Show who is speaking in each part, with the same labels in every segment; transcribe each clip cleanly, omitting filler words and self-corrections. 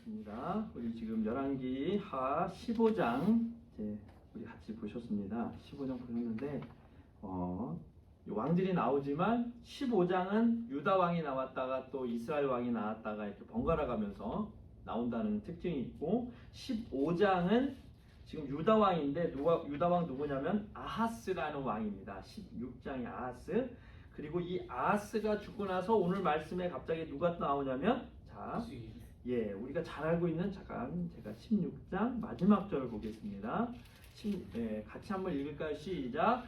Speaker 1: 반갑습니다. 우리 지금 열왕기 하 15장 이제 우리 같이 보셨습니다. 15장 보셨는데 왕들이 나오지만 15장은 유다 왕이 나왔다가 또 이스라엘 왕이 나왔다가 이렇게 번갈아 가면서 나온다는 특징이 있고, 15장은 지금 유다 왕인데 유다 왕 누구냐면 아하스라는 왕입니다. 16장이 아하스. 그리고 이 아하스가 죽고 나서 오늘 말씀에 갑자기 누가 나오냐면 우리가 잘 알고 있는 제가 16장 마지막 절을 보겠습니다. 같이 한번 읽을까요? 시작.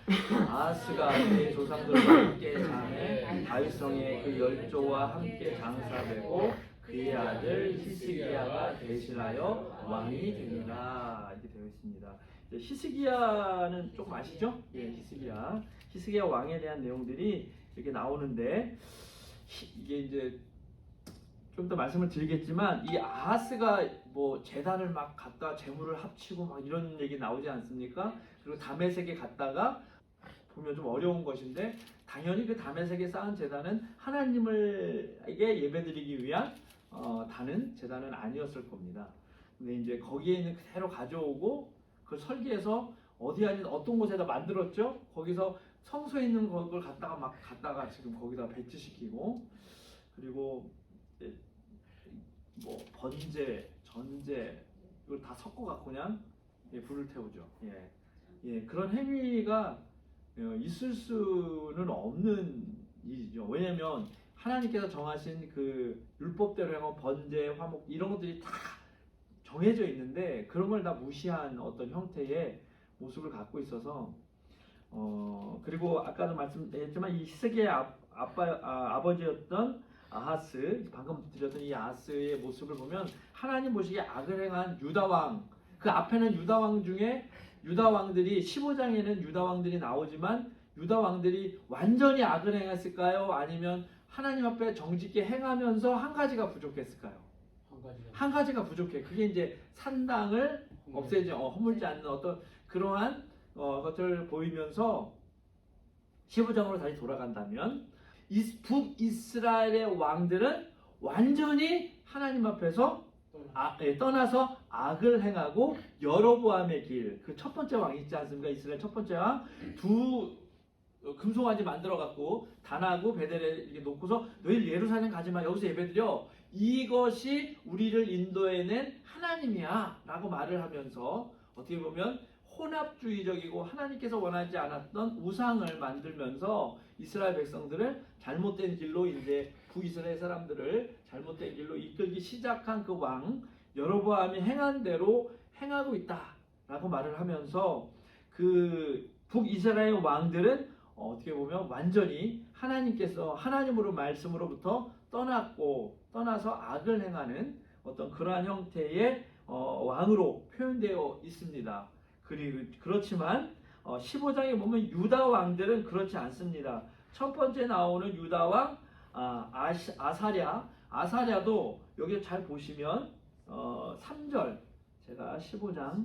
Speaker 1: 아하스가 그의 조상들과 함께 자매 다윗성에 그 열조와 함께 장사되고 그의 아들 히스기야가 대신하여 왕이 되니라. 이렇게 되어 있습니다. 히스기야는 조금 아시죠? 히스기야 왕에 대한 내용들이 이렇게 나오는데, 이게 이제 좀 더 말씀을 드리겠지만, 이 아하스가 뭐 제단을 막 갖다 재물을 합치고 막 이런 얘기 나오지 않습니까? 그리고 다메섹에 갔다가 보면 좀 어려운 것인데, 당연히 그 다메섹에 쌓은 제단은 하나님에게 예배드리기 위한 다른 제단은 아니었을 겁니다. 근데 이제 거기에 있는 그대로 가져오고 그걸 설계해서 어디 아닌 어떤 곳에다 만들었죠? 거기서 성소에 있는 걸 갖다가 지금 거기다 배치시키고, 그리고 뭐 번제, 전제 이걸 다 섞어갖고 그냥 불을 태우죠. 그런 행위가 있을 수는 없는 일이죠. 왜냐하면 하나님께서 정하신 그 율법대로 향한 번제, 화목 이런 것들이 다 정해져 있는데, 그런 걸 다 무시한 어떤 형태의 모습을 갖고 있어서, 그리고 아까도 말씀드렸지만 이 히스기야의 아버지였던 아하스, 방금 드렸던 이 아하스의 모습을 보면 하나님 보시기에 악을 행한 유다 왕, 그 앞에는 유다 왕 중에 유다 왕들이 15장에는 유다 왕들이 나오지만 유다 왕들이 완전히 악을 행했을까요? 아니면 하나님 앞에 정직히 행하면서 한 가지가 부족했을까요? 한 가지가 부족해. 그게 이제 산당을 없애지, 허물지 않는 어떤 그러한 것들을 보이면서 15장으로 다시 돌아간다면, 북이스라엘의 왕들은 완전히 하나님 앞에서 떠나서 악을 행하고 여로보암의 길, 그 첫 번째 왕 있지 않습니까? 이스라엘 첫 번째 왕, 금송아지 만들어 갖고 단하고 베델에 이렇게 놓고서 너희 예루살렘 가지마, 여기서 예배드려, 이것이 우리를 인도해낸 하나님이야 라고 말을 하면서 어떻게 보면 혼합주의적이고 하나님께서 원하지 않았던 우상을 만들면서 이스라엘 백성들을 잘못된 길로, 이제 북이스라엘 사람들을 잘못된 길로 이끌기 시작한 그 왕 여로보암이 행한 대로 행하고 있다라고 말을 하면서, 그 북이스라엘 왕들은 어떻게 보면 완전히 하나님으로 말씀으로부터 떠나서 악을 행하는 어떤 그러한 형태의 왕으로 표현되어 있습니다. 그렇지만 15장에 보면 유다 왕들은 그렇지 않습니다. 첫 번째 나오는 유다 왕 아사랴도 여기 잘 보시면 3절, 제가 15장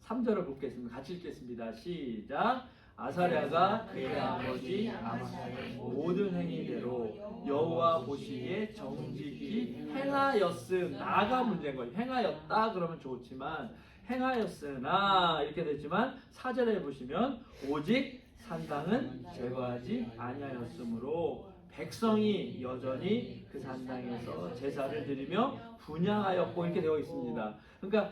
Speaker 1: 3절을 보겠습니다. 같이 읽겠습니다. 시작. 아사랴가 그의 아버지 아마사의 모든 행위대로 여호와 보시기에 정직히 행하였으나가 문제인 거예요. 행하였다 그러면 좋지만 행하였으나 이렇게 됐지만 4절에 보시면 오직 산당은 제거하지 아니하였으므로 백성이 여전히 그 산당에서 제사를 드리며 분향하였고, 이렇게 되어 있습니다. 그러니까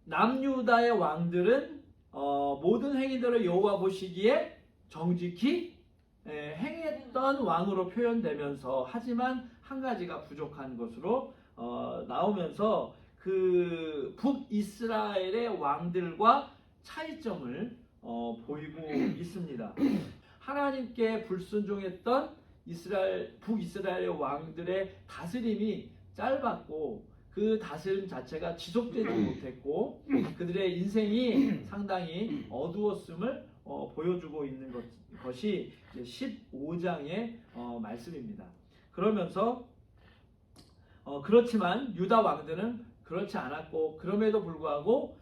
Speaker 1: 남유다의 왕들은 모든 행위대로 여호와 보시기에 정직히 행했던 왕으로 표현되면서, 하지만 한 가지가 부족한 것으로 나오면서 그 북이스라엘의 왕들과 차이점을 보이고 있습니다. 하나님께 불순종했던 북이스라엘의 왕들의 다스림이 짧았고, 그 다스림 자체가 지속되지 못했고, 그들의 인생이 상당히 어두웠음을 보여주고 있는 것이 15장의 말씀입니다. 그러면서 그렇지만 유다 왕들은 그렇지 않았고, 그럼에도 불구하고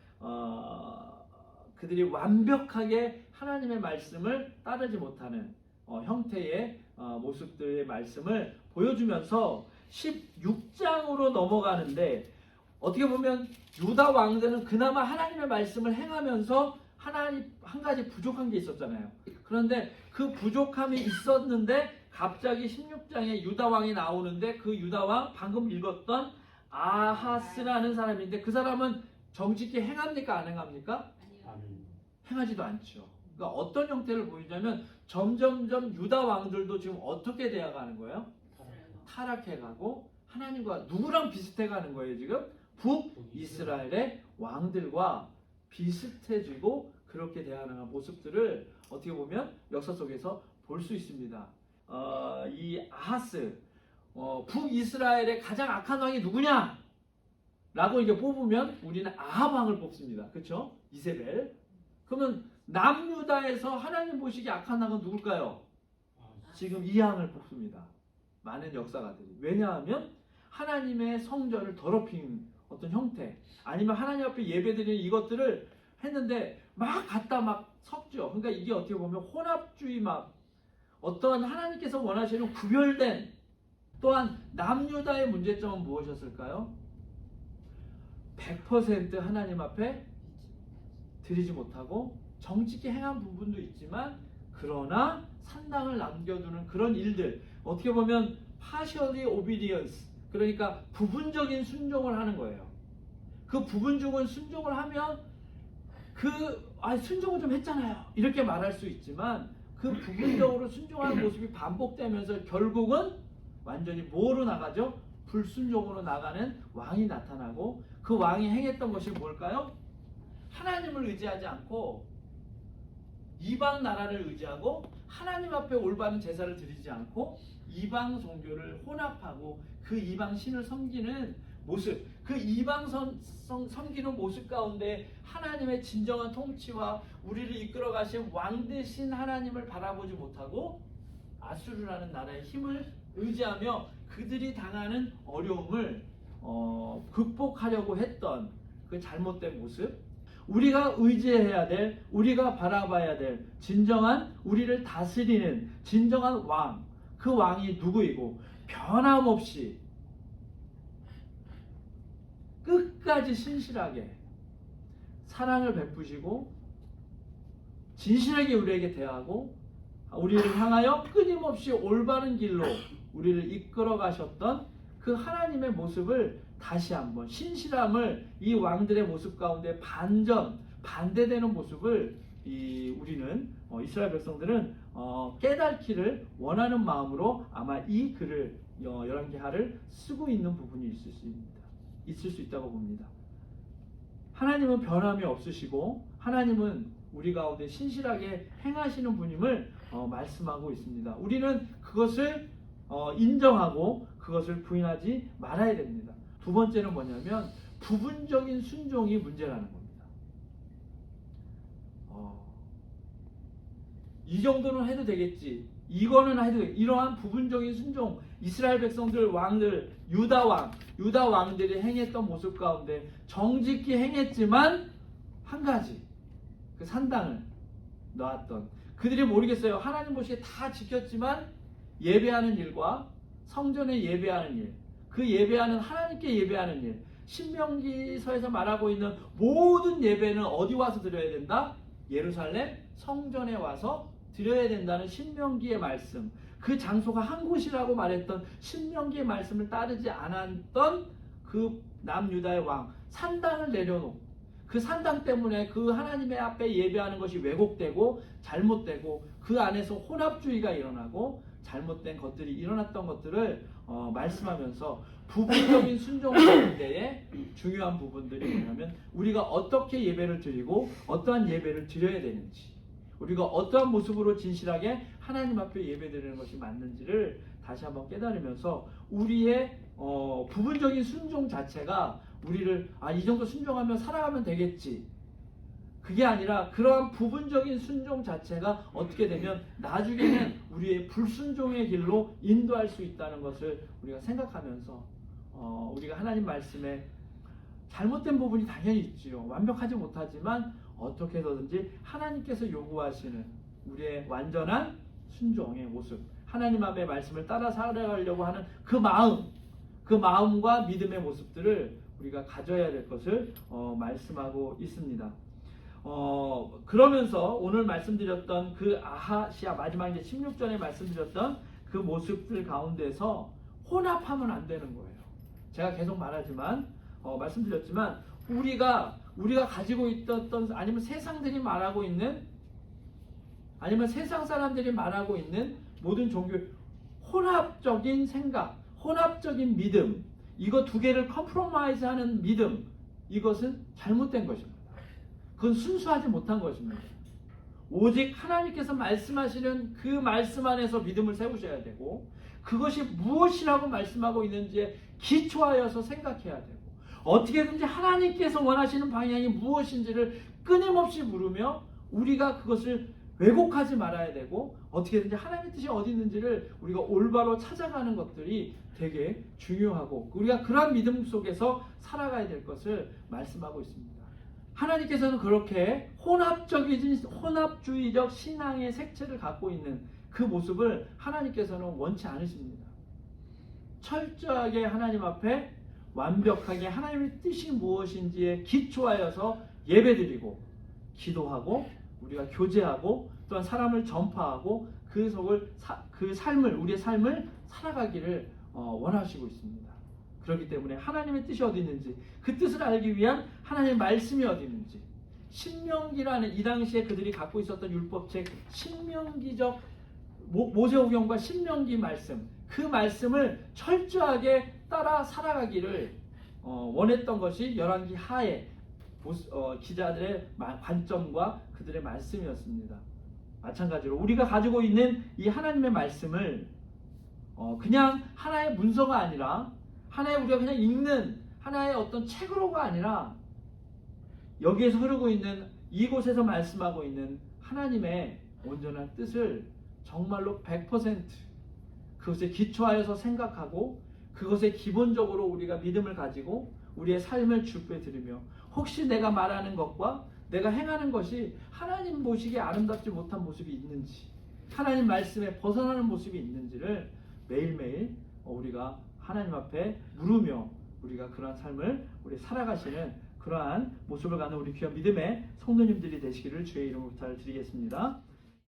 Speaker 1: 그들이 완벽하게 하나님의 말씀을 따르지 못하는 형태의 모습들의 말씀을 보여주면서 16장으로 넘어가는데 어떻게 보면 유다 왕들은 그나마 하나님의 말씀을 행하면서 하나님 한 가지 부족한 게 있었잖아요. 그런데 그 부족함이 있었는데 갑자기 16장에 유다 왕이 나오는데 그 유다 왕 방금 읽었던 아하스라는 사람인데 그 사람은 정직히 행합니까 안 행합니까? 행하지도 않죠. 그러니까 어떤 형태를 보이냐면 점점점 유다 왕들도 지금 어떻게 되어가는 거예요? 타락해가고 하나님과 누구랑 비슷해가는 거예요 지금? 북이스라엘의 왕들과 비슷해지고 그렇게 대하는 모습들을 어떻게 보면 역사 속에서 볼 수 있습니다. 이 아하스 북이스라엘의 가장 악한 왕이 누구냐? 라고 이제 뽑으면 우리는 아합 왕을 뽑습니다. 그렇죠? 이세벨. 그러면 남유다에서 하나님 보시기 악한 왕은 누굴까요? 지금 이 왕을 뽑습니다. 많은 역사가들이. 왜냐하면 하나님의 성전을 더럽힌 어떤 형태 아니면 하나님 앞에 예배드리는 이것들을 했는데 막 갖다 막 섞죠. 그러니까 이게 어떻게 보면 혼합주의 막 어떤 하나님께서 원하시는 구별된 또한 남유다의 문제점은 무엇이었을까요? 100% 하나님 앞에 드리지 못하고 정직히 행한 부분도 있지만 그러나 산당을 남겨두는 그런 일들 어떻게 보면 partially obedience 그러니까 부분적인 순종을 하는 거예요. 그 부분적인 순종을 하면 순종을 좀 했잖아요 이렇게 말할 수 있지만 그 부분적으로 순종하는 모습이 반복되면서 결국은 완전히 뭐로 나가죠? 불순종으로 나가는 왕이 나타나고 그 왕이 행했던 것이 뭘까요? 하나님을 의지하지 않고 이방 나라를 의지하고 하나님 앞에 올바른 제사를 드리지 않고 이방 종교를 혼합하고 그 이방 신을 섬기는 모습 그 이방 섬기는 모습 가운데 하나님의 진정한 통치와 우리를 이끌어 가신 왕 되신 하나님을 바라보지 못하고 아수르라는 나라의 힘을 의지하며 그들이 당하는 어려움을 극복하려고 했던 그 잘못된 모습 우리가 의지해야 될 우리가 바라봐야 될 진정한 우리를 다스리는 진정한 왕 그 왕이 누구이고 변함없이 끝까지 신실하게 사랑을 베푸시고 진실하게 우리에게 대하고 우리를 향하여 끊임없이 올바른 길로 우리를 이끌어 가셨던 그 하나님의 모습을 다시 한번 신실함을 이 왕들의 모습 가운데 반대되는 모습을 우리는 이스라엘 백성들은 깨닫기를 원하는 마음으로 아마 이 글을 열왕기하를 쓰고 있는 부분이 있을 수 있다고 봅니다. 하나님은 변함이 없으시고 하나님은 우리 가운데 신실하게 행하시는 분임을 말씀하고 있습니다. 우리는 그것을 인정하고 그것을 부인하지 말아야 됩니다. 두 번째는 뭐냐면 부분적인 순종이 문제라는 겁니다. 이 정도는 해도 되겠지. 이거는 해도 되겠지. 이러한 부분적인 순종 이스라엘 백성들 왕들 유다 왕들이 행했던 모습 가운데 정직히 행했지만 한 가지 그 산당을 놓았던 그들이 모르겠어요. 하나님 보시기에 다 지켰지만 예배하는 일과 성전에 예배하는 일 그 예배하는 하나님께 예배하는 일 신명기서에서 말하고 있는 모든 예배는 어디 와서 드려야 된다? 예루살렘 성전에 와서 드려야 된다는 신명기의 말씀 그 장소가 한 곳이라고 말했던 신명기의 말씀을 따르지 않았던 그 남유다의 왕 산당을 내려놓고 그 산당 때문에 그 하나님의 앞에 예배하는 것이 왜곡되고 잘못되고 그 안에서 혼합주의가 일어나고 잘못된 것들이 일어났던 것들을 말씀하면서 부분적인 순종 가운데에 중요한 부분들이 뭐냐면 우리가 어떻게 예배를 드리고 어떠한 예배를 드려야 되는지 우리가 어떠한 모습으로 진실하게 하나님 앞에 예배드리는 것이 맞는지를 다시 한번 깨달으면서 우리의 부분적인 순종 자체가 우리를 이 정도 순종하면 살아가면 되겠지 그게 아니라 그러한 부분적인 순종 자체가 어떻게 되면 나중에는 우리의 불순종의 길로 인도할 수 있다는 것을 우리가 생각하면서 우리가 하나님 말씀에 잘못된 부분이 당연히 있지요. 완벽하지 못하지만 어떻게 해서든지 하나님께서 요구하시는 우리의 완전한 순종의 모습 하나님 앞에 말씀을 따라 살아가려고 하는 그 마음 그 마음과 믿음의 모습들을 우리가 가져야 될 것을 말씀하고 있습니다. 그러면서 오늘 말씀드렸던 그 아하시아 마지막 이제 16절에 말씀드렸던 그 모습들 가운데서 혼합하면 안 되는 거예요. 제가 계속 말하지만 말씀드렸지만 우리가 가지고 있던 아니면 세상들이 말하고 있는 아니면 세상 사람들이 말하고 있는 모든 종교 혼합적인 생각, 혼합적인 믿음, 이거 두 개를 컴프로마이즈하는 믿음, 이것은 잘못된 것입니다. 그건 순수하지 못한 것입니다. 오직 하나님께서 말씀하시는 그 말씀 안에서 믿음을 세우셔야 되고 그것이 무엇이라고 말씀하고 있는지에 기초하여서 생각해야 되고 어떻게든지 하나님께서 원하시는 방향이 무엇인지를 끊임없이 물으며 우리가 그것을 왜곡하지 말아야 되고 어떻게든지 하나님의 뜻이 어디 있는지를 우리가 올바로 찾아가는 것들이 되게 중요하고 우리가 그런 믿음 속에서 살아가야 될 것을 말씀하고 있습니다. 하나님께서는 그렇게 혼합주의적 신앙의 색채를 갖고 있는 그 모습을 하나님께서는 원치 않으십니다. 철저하게 하나님 앞에 완벽하게 하나님의 뜻이 무엇인지에 기초하여서 예배드리고 기도하고 우리가 교제하고 또한 사람을 전파하고 그 삶을 우리의 삶을 살아가기를 원하시고 있습니다. 그렇기 때문에 하나님의 뜻이 어디 있는지 그 뜻을 알기 위한 하나님의 말씀이 어디 있는지 신명기라는 이 당시에 그들이 갖고 있었던 율법책 신명기적 모세오경과 신명기 말씀 그 말씀을 철저하게 따라 살아가기를 원했던 것이 열왕기 하에 기자들의 관점과 그들의 말씀이었습니다. 마찬가지로 우리가 가지고 있는 이 하나님의 말씀을 그냥 하나의 문서가 아니라 하나의 우리가 그냥 읽는 하나의 어떤 책으로가 아니라 여기에서 흐르고 있는 이곳에서 말씀하고 있는 하나님의 온전한 뜻을 정말로 100% 그것에 기초하여서 생각하고 그것에 기본적으로 우리가 믿음을 가지고 우리의 삶을 주께 드리며 혹시 내가 말하는 것과 내가 행하는 것이 하나님 보시기에 아름답지 못한 모습이 있는지 하나님 말씀에 벗어나는 모습이 있는지를 매일매일 우리가 하나님 앞에 물으며 우리가 그러한 삶을 우리 살아가시는 그러한 모습을 갖는 우리 귀한 믿음의 성도님들이 되시기를 주의 이름으로 부탁을 드리겠습니다.